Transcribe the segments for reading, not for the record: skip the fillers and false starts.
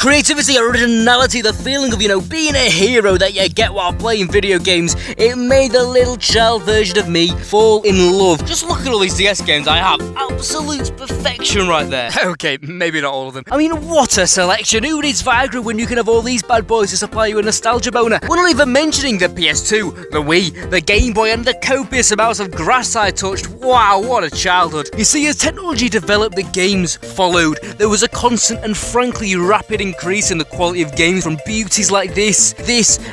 Creativity, originality, the feeling of, being a hero that you get while playing video games. It made the little child version of me fall in love. Just look at all these DS games I have. Absolute perfection right there. Okay, maybe not all of them. I mean, what a selection. Who needs Viagra when you can have all these bad boys to supply you a nostalgia boner? We're not even mentioning the PS2, the Wii, the Game Boy, and the copious amounts of grass I touched. Wow, what a childhood. You see, as technology developed, the games followed. There was a constant and frankly rapid increase in the quality of games, from beauties like this,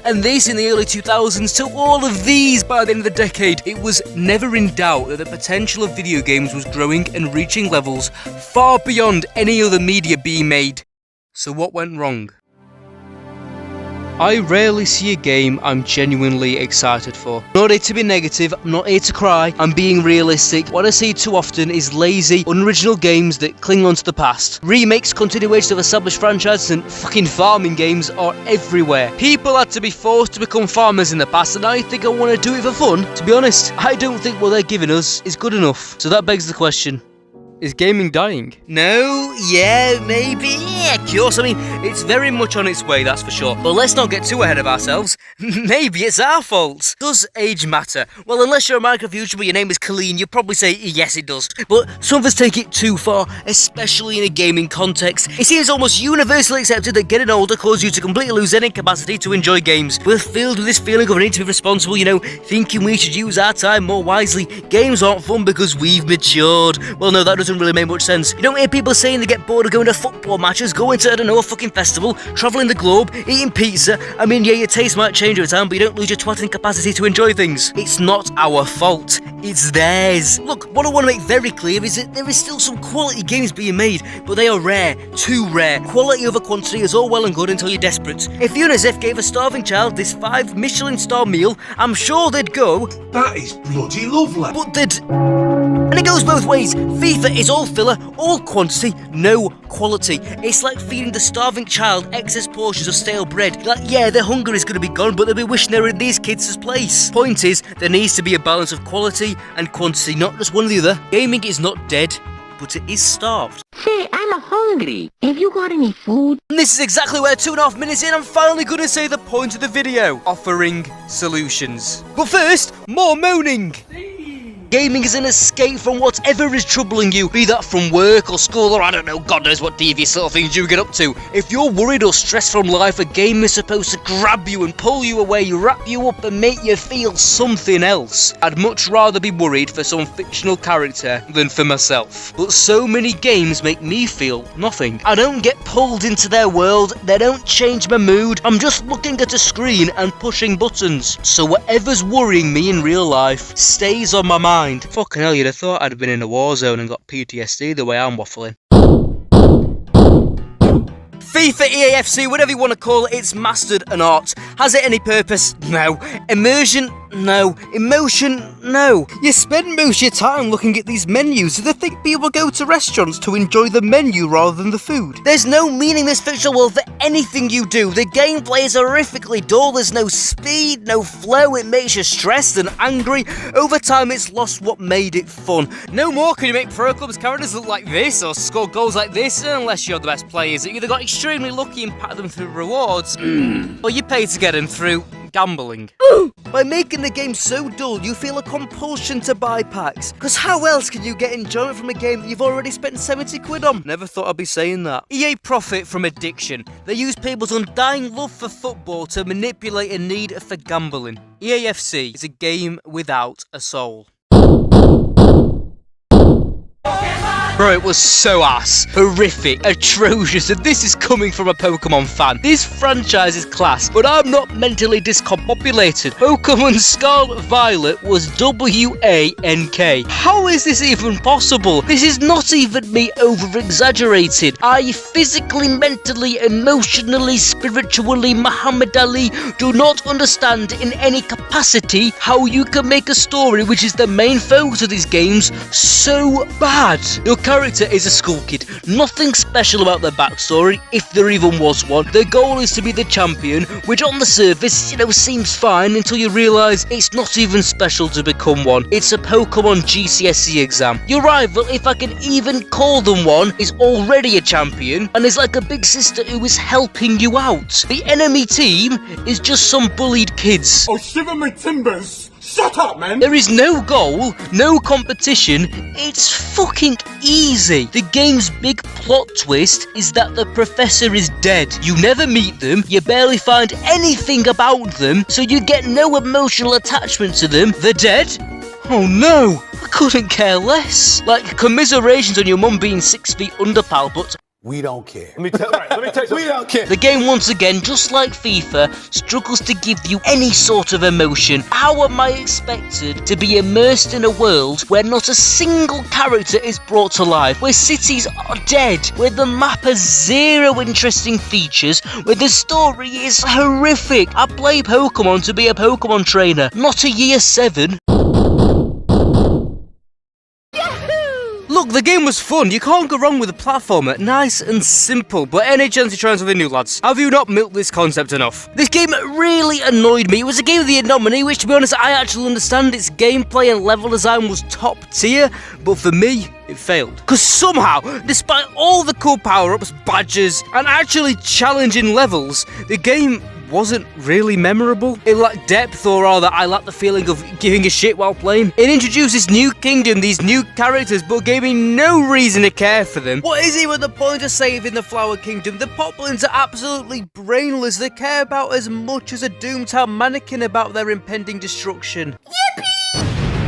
and this in the early 2000s to all of these by the end of the decade. It was never in doubt that the potential of video games was growing and reaching levels far beyond any other media being made. So what went wrong? I rarely see a game I'm genuinely excited for. I'm not here to be negative, I'm not here to cry, I'm being realistic. What I see too often is lazy, unoriginal games that cling on to the past. Remakes, continuations of established franchises, and fucking farming games are everywhere. People had to be forced to become farmers in the past, and I think I want to do it for fun. To be honest, I don't think what they're giving us is good enough. So that begs the question. Is gaming dying? No, yeah, maybe, yeah, of course. I mean, it's very much on its way, that's for sure. But let's not get too ahead of ourselves. Maybe it's our fault. Does age matter? Well, unless you're a microfuture but your name is Colleen, you'll probably say, yes, it does. But some of us take it too far, especially in a gaming context. It seems almost universally accepted that getting older causes you to completely lose any capacity to enjoy games. We're filled with this feeling of a need to be responsible, thinking we should use our time more wisely. Games aren't fun because we've matured. Well, no, that doesn't really make much sense. You don't hear people saying they get bored of going to football matches, going to, a fucking festival, travelling the globe, eating pizza. I mean, yeah, your taste might change over time, but you don't lose your twatting capacity to enjoy things. It's not our fault. It's theirs. Look, what I want to make very clear is that there is still some quality games being made, but they are rare. Too rare. Quality over quantity is all well and good until you're desperate. If UNICEF gave a starving child this 5 Michelin star meal, I'm sure they'd go, that is bloody lovely. But they'd... And it goes both ways. FIFA is all filler, all quantity, no quality. It's like feeding the starving child excess portions of stale bread. Like, yeah, their hunger is going to be gone, but they'll be wishing they were in these kids' place. Point is, there needs to be a balance of quality and quantity, not just one or the other. Gaming is not dead, but it is starved. Say, I'm hungry. Have you got any food? And this is exactly where 2.5 minutes in, I'm finally going to say the point of the video. Offering solutions. But first, more moaning. Gaming is an escape from whatever is troubling you, be that from work or school or I don't know, God knows what devious little things you get up to. If you're worried or stressed from life, a game is supposed to grab you and pull you away, wrap you up and make you feel something else. I'd much rather be worried for some fictional character than for myself. But so many games make me feel nothing. I don't get pulled into their world, they don't change my mood, I'm just looking at a screen and pushing buttons. So whatever's worrying me in real life stays on my mind. Fucking hell, you'd have thought I'd have been in a war zone and got PTSD the way I'm waffling. FIFA, EAFC, whatever you want to call it, it's mastered an art. Has it any purpose? No. Immersion? No. Emotion? No. You spend most of your time looking at these menus. Do they think people go to restaurants to enjoy the menu rather than the food? There's no meaningless fictional world for anything you do. The gameplay is horrifically dull. There's no speed, no flow. It makes you stressed and angry. Over time, it's lost what made it fun. No more can you make Pro Clubs characters look like this or score goals like this unless you're the best players. You either got extremely lucky and pack them through rewards, or you pay to get them through gambling. By making the game so dull, you feel a compulsion to buy packs. Because how else can you get enjoyment from a game that you've already spent 70 quid on? Never thought I'd be saying that. EA profit from addiction. They use people's undying love for football to manipulate a need for gambling. EAFC is a game without a soul. Bro, it was so ass, horrific, atrocious, and this is coming from a Pokemon fan. This franchise is class, but I'm not mentally discombobulated. Pokemon Scarlet Violet was WANK. How is this even possible? This is not even me over-exaggerated. I physically, mentally, emotionally, spiritually, Muhammad Ali do not understand in any capacity how you can make a story which is the main focus of these games so bad. You're character is a school kid. Nothing special about their backstory, if there even was one. Their goal is to be the champion, which on the surface, seems fine until you realise it's not even special to become one. It's a Pokemon GCSE exam. Your rival, if I can even call them one, is already a champion and is like a big sister who is helping you out. The enemy team is just some bullied kids. Oh, shiver my timbers! Shut up, man! There is no goal, no competition, it's fucking easy. The game's big plot twist is that the professor is dead. You never meet them, you barely find anything about them, so you get no emotional attachment to them. They're dead? Oh no, I couldn't care less. Like, commiserations on your mum being 6 feet under, pal, but We don't care. Let me tell you. We don't care. the game, once again, just like FIFA, struggles to give you any sort of emotion. How am I expected to be immersed in a world where not a single character is brought to life, where cities are dead, where the map has zero interesting features, where the story is horrific? I play Pokemon to be a Pokemon trainer, not a year 7. Look, the game was fun. You can't go wrong with a platformer. Nice and simple. But any chance you try something new, lads? Have you not milked this concept enough? This game really annoyed me. It was a game of the year nominee, which, to be honest, I actually understand its gameplay and level design was top tier. But for me, it failed. Because somehow, despite all the cool power-ups, badges, and actually challenging levels, the game wasn't really memorable. It lacked depth, or rather, I lacked the feeling of giving a shit while playing. It introduced this new kingdom, these new characters, but gave me no reason to care for them. What is even the point of saving the Flower Kingdom? The Poplins are absolutely brainless. They care about as much as a Doomtown mannequin about their impending destruction.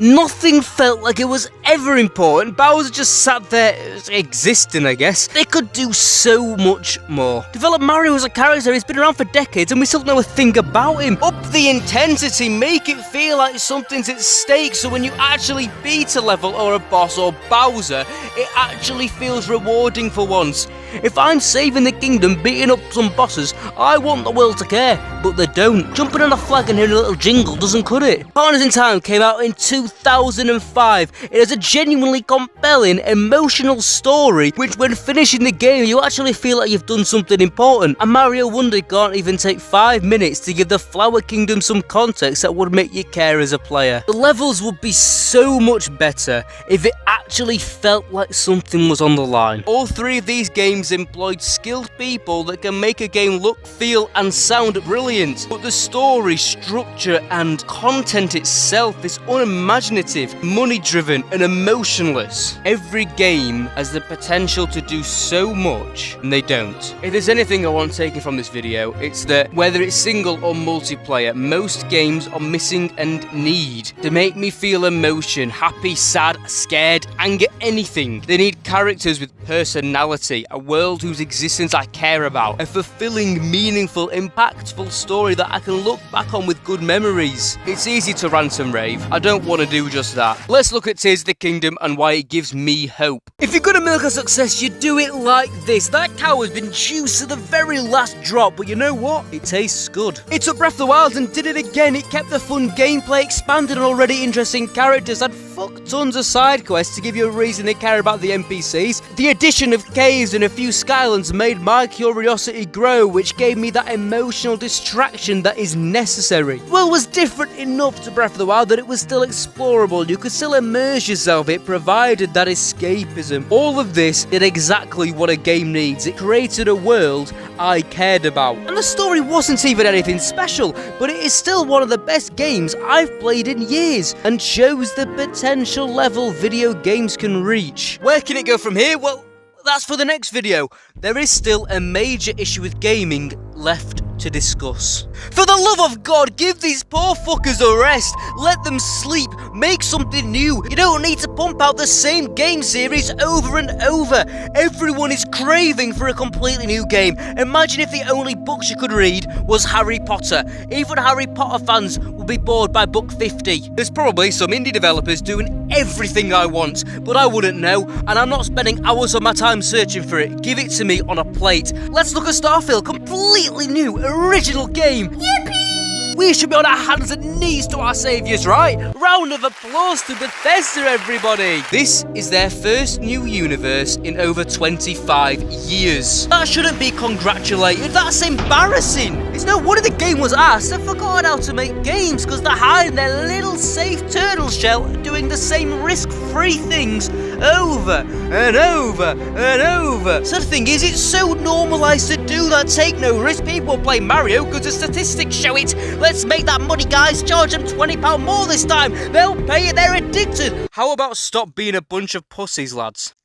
Nothing felt like it was ever important. Bowser just sat there existing, I guess. They could do so much more. Develop Mario as a character. He's been around for decades and we still know a thing about him. Up the intensity, make it feel like something's at stake, so when you actually beat a level or a boss or Bowser, it actually feels rewarding for once. If I'm saving the kingdom, beating up some bosses, I want the world to care, but they don't. Jumping on a flag and hearing a little jingle doesn't cut it. Partners in Time came out in 2005. It has a genuinely compelling, emotional story, which when finishing the game, you actually feel like you've done something important. And Mario Wonder can't even take 5 minutes to give the Flower Kingdom some context that would make you care as a player. The levels would be so much better if it actually felt like something was on the line. All 3 of these games employed skilled people that can make a game look, feel and sound brilliant, but the story, structure and content itself is unimaginative, money driven and emotionless. Every game has the potential to do so much and they don't. If there's anything I want taken from this video, it's that whether it's single or multiplayer, most games are missing and need to make me feel emotion, happy, sad, scared, anger, anything. They need characters with personality, a world whose existence I care about, a fulfilling, meaningful, impactful story that I can look back on with good memories. It's easy to rant and rave. I don't want to do just that. Let's look at Tears of the Kingdom and why it gives me hope. If you're gonna milk a success, you do it like this. That cow has been juiced to the very last drop, but you know what? It tastes good. It took Breath of the Wild and did it again. It kept the fun gameplay, expanded on already interesting characters, and fuck tons of side quests to give you a reason to care about the NPCs. The addition of caves and a few skylands made my curiosity grow, which gave me that emotional distraction that is necessary. The world was different enough to Breath of the Wild that it was still explorable. You could still immerse yourself. It provided that escapism. All of this did exactly what a game needs. It created a world I cared about. And the story wasn't even anything special, but it is still one of the best games I've played in years and shows the potential level video games can reach. Where can it go from here? Well, that's for the next video. There is still a major issue with gaming left to discuss. For the love of God, give these poor fuckers a rest. Let them sleep. Make something new. You don't need to pump out the same game series over and over. Everyone is craving for a completely new game. Imagine if the only books you could read was Harry Potter. Even Harry Potter fans will be bored by book 50. There's probably some indie developers doing everything I want, but I wouldn't know, and I'm not spending hours of my time searching for it. Give it to me on a plate. Let's look at Starfield, completely new, original game. Yippee! We should be on our hands and knees to our saviours, right? Round of applause to Bethesda, everybody. This is their first new universe in over 25 years. That shouldn't be congratulated, that's embarrassing. It's no wonder the game was asked. They've forgotten how to make games because they're hiding their little safe turtle shell doing the same risk-free things over and over and over. So the thing is, it's so normalised to do that. Take no risk. People play Mario because the statistics show it. Let's make that money, guys. Charge them £20 more this time. They'll pay it. They're addicted. How about stop being a bunch of pussies, lads?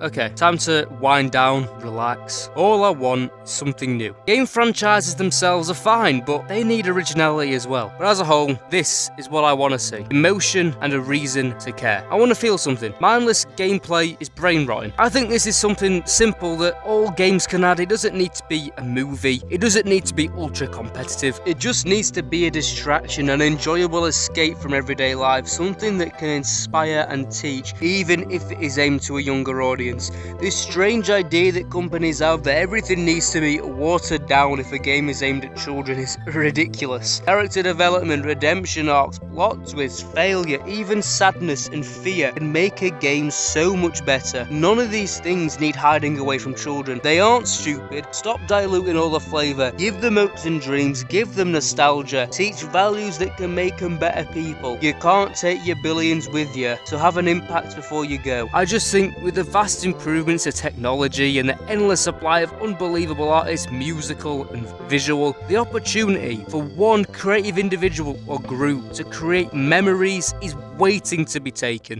Okay, time to wind down, relax. All I want is something new. Game franchises themselves are fine, but they need originality as well. But as a whole, this is what I want to see. Emotion and a reason to care. I want to feel something. Mindless gameplay is brain rotting. I think this is something simple that all games can add. It doesn't need to be a movie. It doesn't need to be ultra competitive. It just needs to be a distraction, an enjoyable escape from everyday life. Something that can inspire and teach, even if it is aimed to a younger audience. This strange idea that companies have that everything needs to be watered down if a game is aimed at children is ridiculous. Character development, redemption arcs, plot twists, failure, even sadness and fear can make a game so much better. None of these things need hiding away from children. They aren't stupid. Stop diluting all the flavour. Give them hopes and dreams. Give them nostalgia. Teach values that can make them better people. You can't take your billions with you, so have an impact before you go. I just think with the vast improvements to technology and the endless supply of unbelievable artists, musical and visual, the opportunity for one creative individual or group to create memories is waiting to be taken.